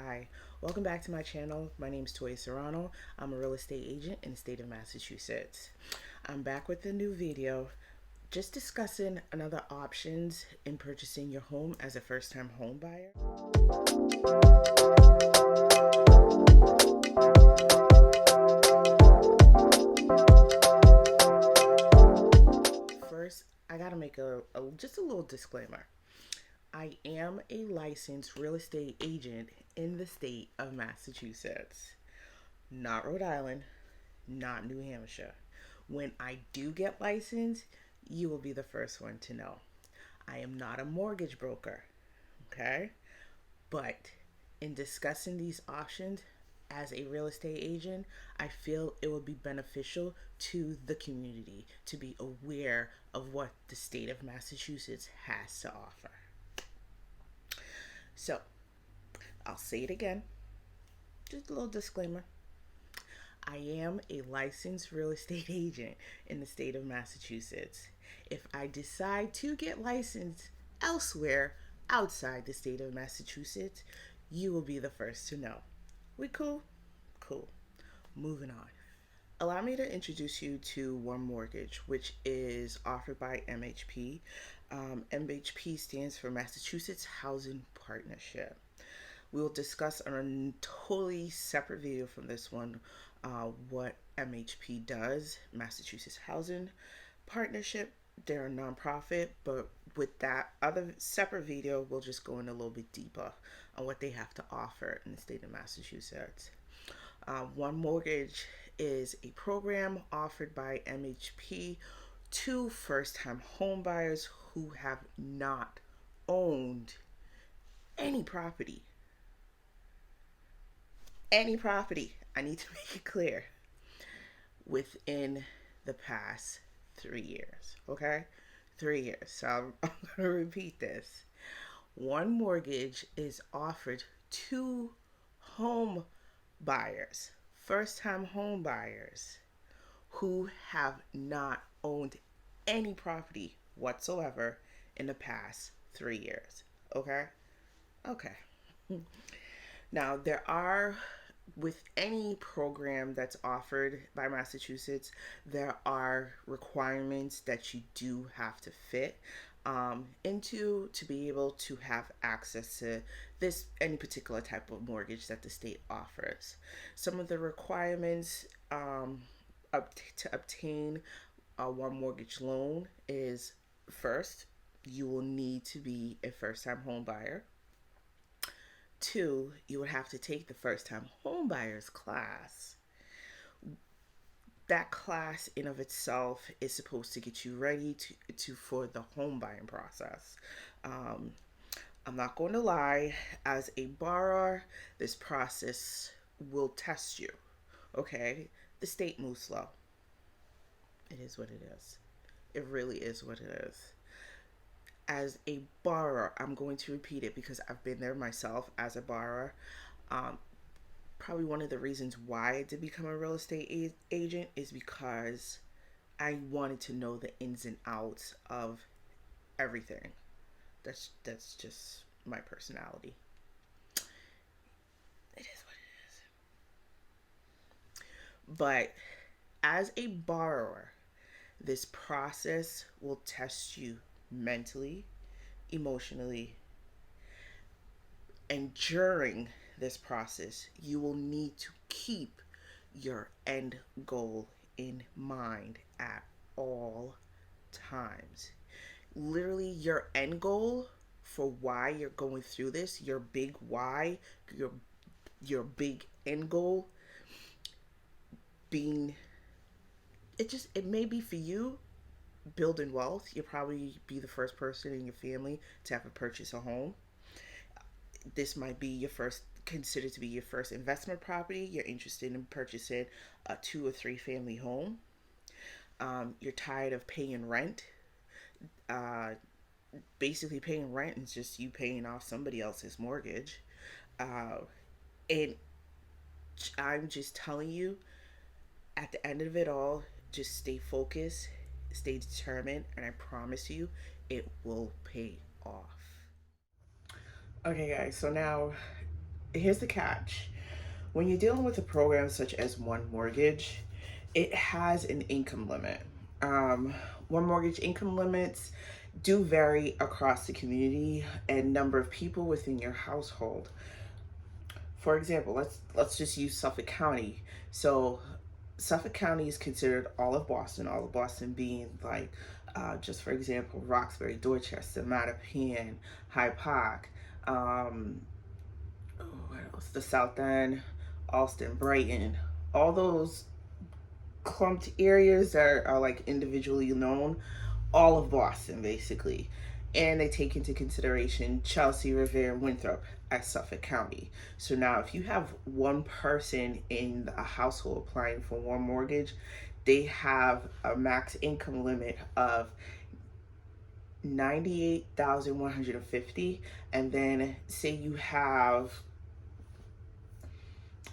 Hi, welcome back to my channel. My name is Toya Serrano. I'm a real estate agent in the state of Massachusetts. I'm back with a new video just discussing another options in purchasing your home as a first-time home buyer. First, I gotta make just a little disclaimer. I am a licensed real estate agent in the state of Massachusetts, not Rhode Island, not New Hampshire. When I do get licensed, you will be the first one to know. I am not a mortgage broker, okay? But in discussing these options as a real estate agent, I feel it would be beneficial to the community to be aware of what the state of Massachusetts has to offer. So, I'll say it again, just a little disclaimer. I am a licensed real estate agent in the state of Massachusetts. If I decide to get licensed elsewhere outside the state of Massachusetts, you will be the first to know. We cool? Cool. Moving on. Allow me to introduce you to One Mortgage, which is offered by MHP. MHP stands for Massachusetts Housing Partnership. We will discuss on a totally separate video from this one what MHP does, Massachusetts Housing Partnership. They're a nonprofit, but with that other separate video, we'll just go in a little bit deeper on what they have to offer in the state of Massachusetts. One Mortgage is a program offered by MHP to first-time home buyers who have not owned any property. Any property, I need to make it clear, within the past 3 years, okay? 3 years. So I'm going to repeat this. One Mortgage is offered to home buyers, first-time home buyers who have not owned any property whatsoever in the past 3 years, okay? Okay. Now, there are, with any program that's offered by Massachusetts, there are requirements that you do have to fit into to be able to have access to any particular type of mortgage that the state offers. Some of the requirements to obtain a One Mortgage loan is, first, you will need to be a first-time home buyer. 2, you would have to take the first-time home buyers class. That class in of itself is supposed to get you ready for the home buying process. I'm not going to lie, as a borrower, this process will test you. Okay, the state moves slow. It is what it is. It really is what it is. As a borrower, I'm going to repeat it because I've been there myself as a borrower. Probably one of the reasons why I did become a real estate agent is because I wanted to know the ins and outs of everything. That's just my personality. It is what it is. But as a borrower, this process will test you mentally, emotionally, and during this process, you will need to keep your end goal in mind at all times. Literally, your end goal for why you're going through this, your big why, your big end goal being, it may be for you building wealth. You'll probably be the first person in your family to ever purchase a home. This might be considered to be your first investment property. You're interested in purchasing a 2 or 3 family home. You're tired of paying rent. Basically, paying rent is just you paying off somebody else's mortgage. And I'm just telling you, at the end of it all, just stay focused, stay determined, and I promise you it will pay off. Okay, guys, so now here's the catch. When you're dealing with a program such as One Mortgage, it has an income limit. Um, One Mortgage income limits do vary across the community and number of people within your household. For example, let's just use Suffolk County. So Suffolk County is considered all of Boston being like, just for example, Roxbury, Dorchester, Mattapan, Hyde Park, um, what else? The South End, Alston, Brighton, all those clumped areas that are like individually known, all of Boston basically. And they take into consideration Chelsea, Revere, and Winthrop as Suffolk County. So now, if you have one person in a household applying for one mortgage, they have a max income limit of 98,150. And then, say you have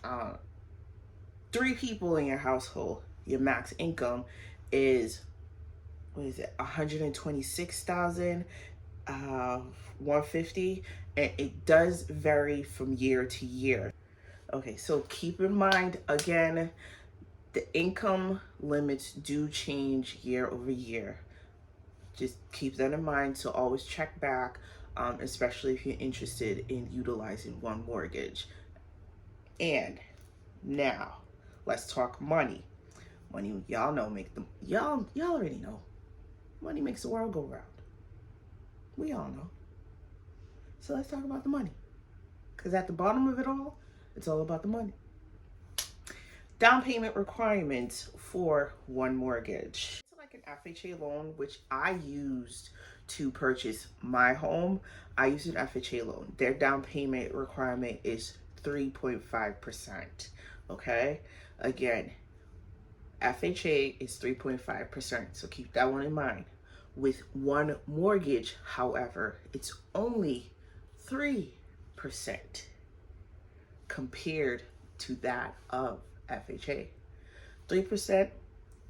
uh, three people in your household, your max income is, what is it, 126,000 150, and it does vary from year to year. Okay, so keep in mind again, the income limits do change year over year. Just keep that in mind. So always check back, especially if you're interested in utilizing one mortgage. And now, let's talk money. Money, y'all know, y'all already know. Money makes the world go round. We all know. So let's talk about the money. Because at the bottom of it all, it's all about the money. Down payment requirements for one mortgage. It's like an FHA loan, which I used to purchase my home. I used an FHA loan. Their down payment requirement is 3.5%. Okay? Again, FHA is 3.5%. So keep that one in mind. With one mortgage, however, it's only 3% compared to that of FHA. 3%,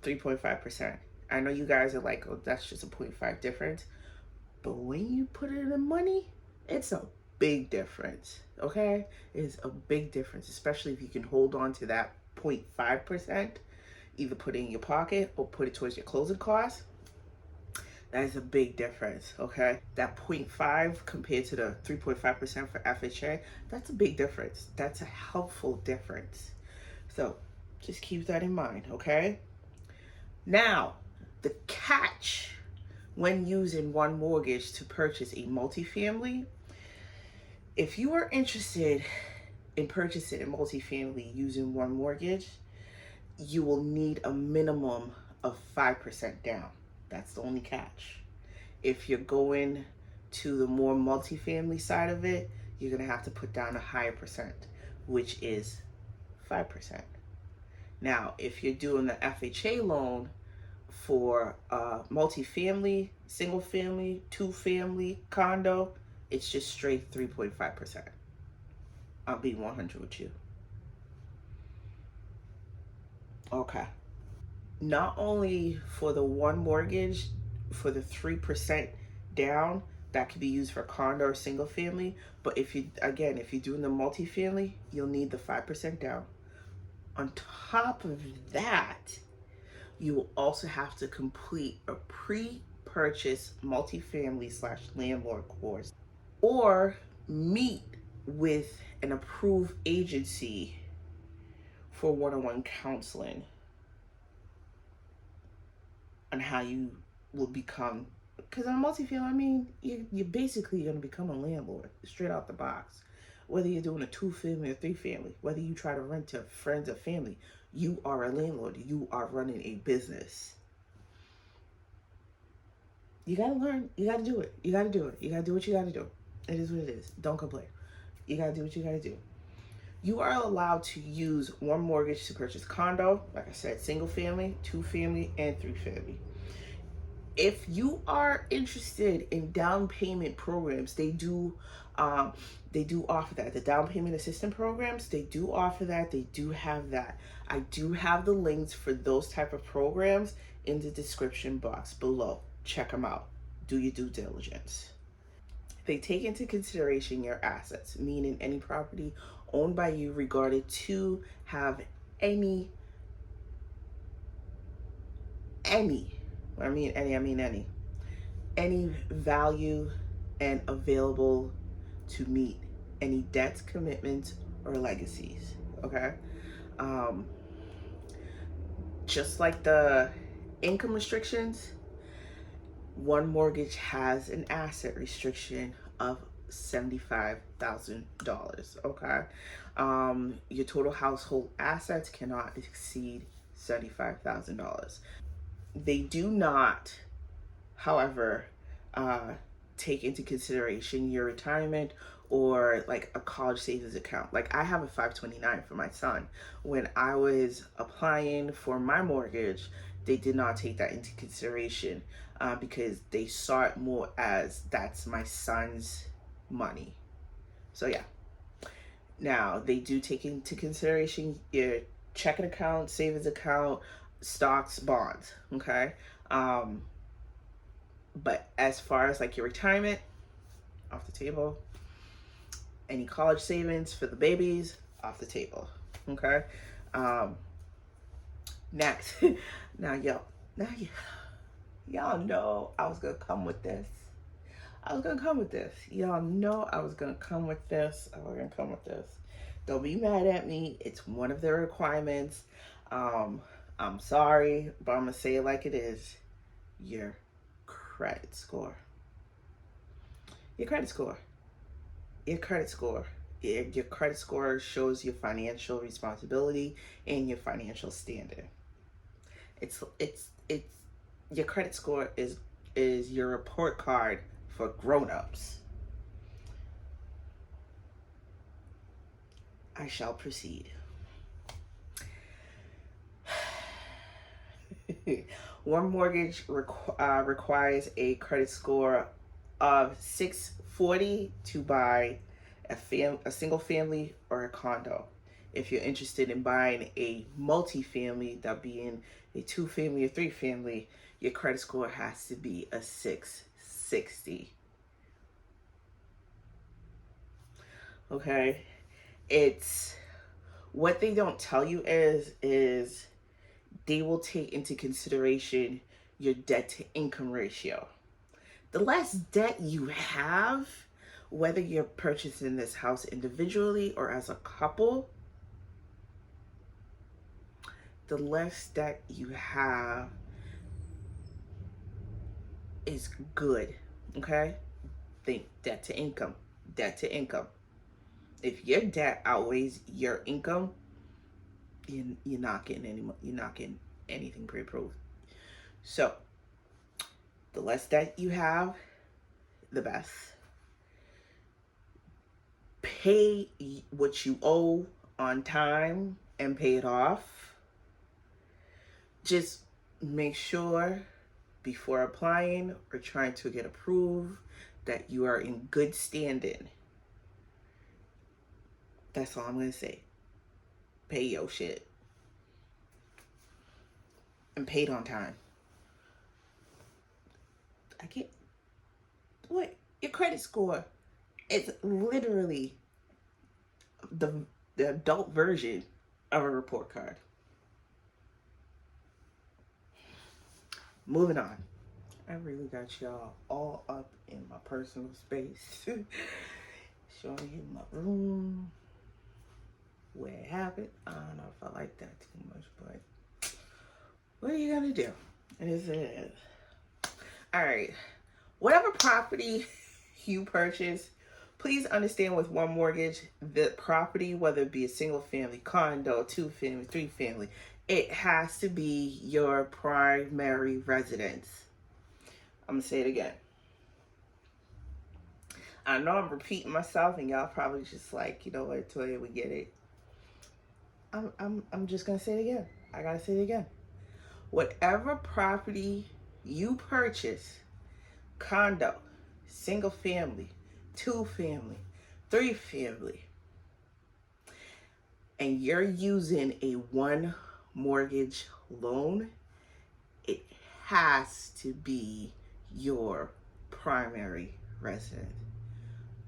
3.5%. I know you guys are like, oh, that's just a 0.5 difference. But when you put it in money, it's a big difference, okay? It's a big difference, especially if you can hold on to that 0.5%, either put it in your pocket or put it towards your closing costs. That is a big difference, okay? That 0.5 compared to the 3.5% for FHA, that's a big difference. That's a helpful difference. So just keep that in mind, okay? Now, the catch when using one mortgage to purchase a multifamily, if you are interested in purchasing a multifamily using one mortgage, you will need a minimum of 5% down. That's the only catch. If you're going to the more multifamily side of it, you're going to have to put down a higher percent, which is 5%. Now, if you're doing the FHA loan for multifamily, single family, two family, condo, it's just straight 3.5%. I'll be 100 with you. Okay. Not only for the one mortgage, for the 3% down, that could be used for condo or single family, but if you're doing the multifamily, you'll need the 5% down. On top of that, you will also have to complete a pre-purchase multifamily / landlord course, or meet with an approved agency for one-on-one counseling on how you will become, because on multifamily, I mean, you're basically going to become a landlord straight out the box. Whether you're doing a 2-family or 3-family, whether you try to rent to friends or family, you are a landlord. You are running a business. You got to learn. You got to do it. You got to do it. You got to do what you got to do. It is what it is. Don't complain. You got to do what you got to do. You are allowed to use one mortgage to purchase condo, like I said, single family, 2-family, and 3-family. If you are interested in down payment programs, they do offer that. The down payment assistance programs, they do offer that. They do have that. I do have the links for those type of programs in the description box below. Check them out. Do your due diligence. They take into consideration your assets, meaning any property owned by you regarded to have any, any, any value and available to meet any debts, commitments, or legacies. Okay? Um, just like the income restrictions, one mortgage has an asset restriction of $75,000. Okay. Your total household assets cannot exceed $75,000. They do not, however, uh, take into consideration your retirement or like a college savings account. Like I have a 529 for my son. When I was applying for my mortgage, they did not take that into consideration because they saw it more as that's my son's money. So yeah. Now they do take into consideration your checking account, savings account, stocks, bonds. Okay. Um, but as far as like your retirement, off the table. Any college savings for the babies, off the table. Okay. Um, next, now y'all know I was gonna come with this. Y'all know I was gonna come with this. Don't be mad at me. It's one of the requirements. I'm sorry, but I'm gonna say it like it is. Your credit score. Your credit score. Your credit score. Your credit score shows your financial responsibility and your financial standing. It's your credit score is your report card for grown-ups. I shall proceed. One mortgage requires a credit score of 640 to buy a single family or a condo. If you're interested in buying a multi-family, that being a 2-family or 3-family, your credit score has to be a 660. Okay? It's what they don't tell you is they will take into consideration your debt to income ratio. The less debt you have, whether you're purchasing this house individually or as a couple, the less debt you have is good. Okay? Think debt to income. Debt to income. If your debt outweighs your income, you're not getting anything pre-approved. So the less debt you have, the best. Pay what you owe on time and pay it off. Just make sure before applying or trying to get approved that you are in good standing. That's all I'm going to say. Pay your shit. And paid on time. I can't. What? Your credit score. It's literally the adult version of a report card. Moving on. I really got y'all all up in my personal space. Showing in my room. Where it happened. I don't know if I like that too much, but what are you gonna do? It is what it is. Alright. Whatever property you purchase, please understand with one mortgage, the property, whether it be a single family, condo, 2-family, 3-family, it has to be your primary residence. I'm gonna say it again. I know I'm repeating myself and y'all probably just like, you know what, Toya, we get it. I'm just gonna say it again. I gotta say it again. Whatever property you purchase, condo, single family, 2-family, 3-family, and you're using a one mortgage loan, it has to be your primary residence.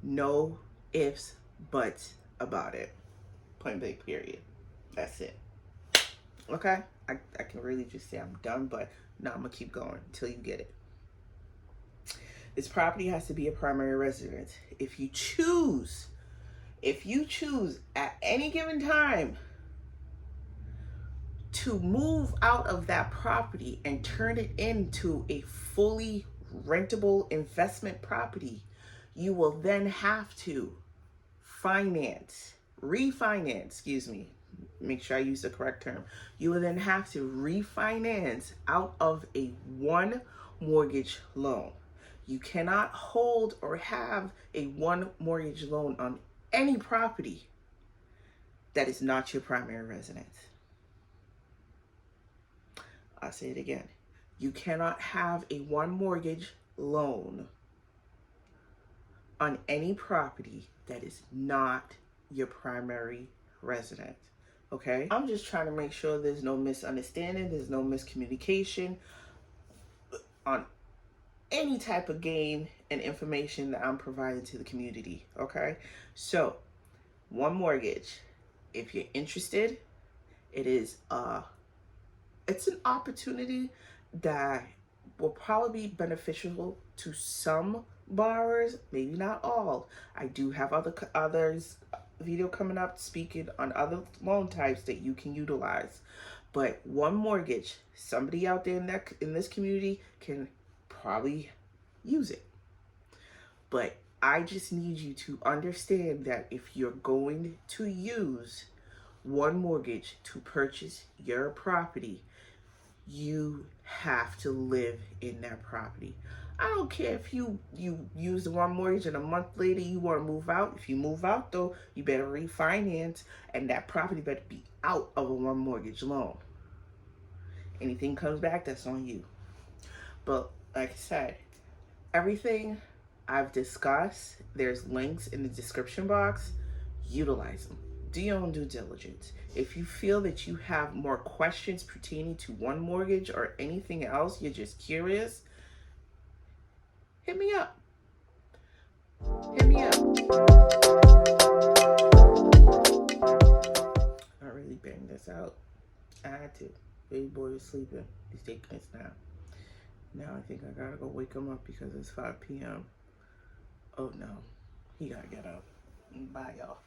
No ifs, buts about it. Point blank, period. That's it. Okay? I can really just say I'm done, but no, I'm going to keep going until you get it. This property has to be a primary residence. If you choose at any given time to move out of that property and turn it into a fully rentable investment property, you will then have to make sure I use the correct term. You will then have to refinance out of a one mortgage loan. You cannot hold or have a one mortgage loan on any property that is not your primary residence. I'll say it again. You cannot have a one mortgage loan on any property that is not your primary residence. Okay? I'm just trying to make sure there's no misunderstanding, there's no miscommunication on any type of gain and information that I'm providing to the community. Okay? So, one mortgage. If you're interested, it's an opportunity that will probably be beneficial to some borrowers, maybe not all. I do have others video coming up speaking on other loan types that you can utilize. But one mortgage, somebody out there in this community can probably use it. But I just need you to understand that if you're going to use one mortgage to purchase your property, you have to live in that property. I don't care if you use the one mortgage and a month later you want to move out. If you move out though, you better refinance and that property better be out of a one mortgage loan. Anything comes back, that's on you. But like I said, everything I've discussed, there's links in the description box. Utilize them. Do your own due diligence. If you feel that you have more questions pertaining to one mortgage or anything else, you're just curious, hit me up. Hit me up. I really banged this out. I had to. Baby boy was sleeping. He's taking his nap. Now I think I gotta go wake him up because it's 5 p.m. Oh no, he gotta get up. Bye, y'all.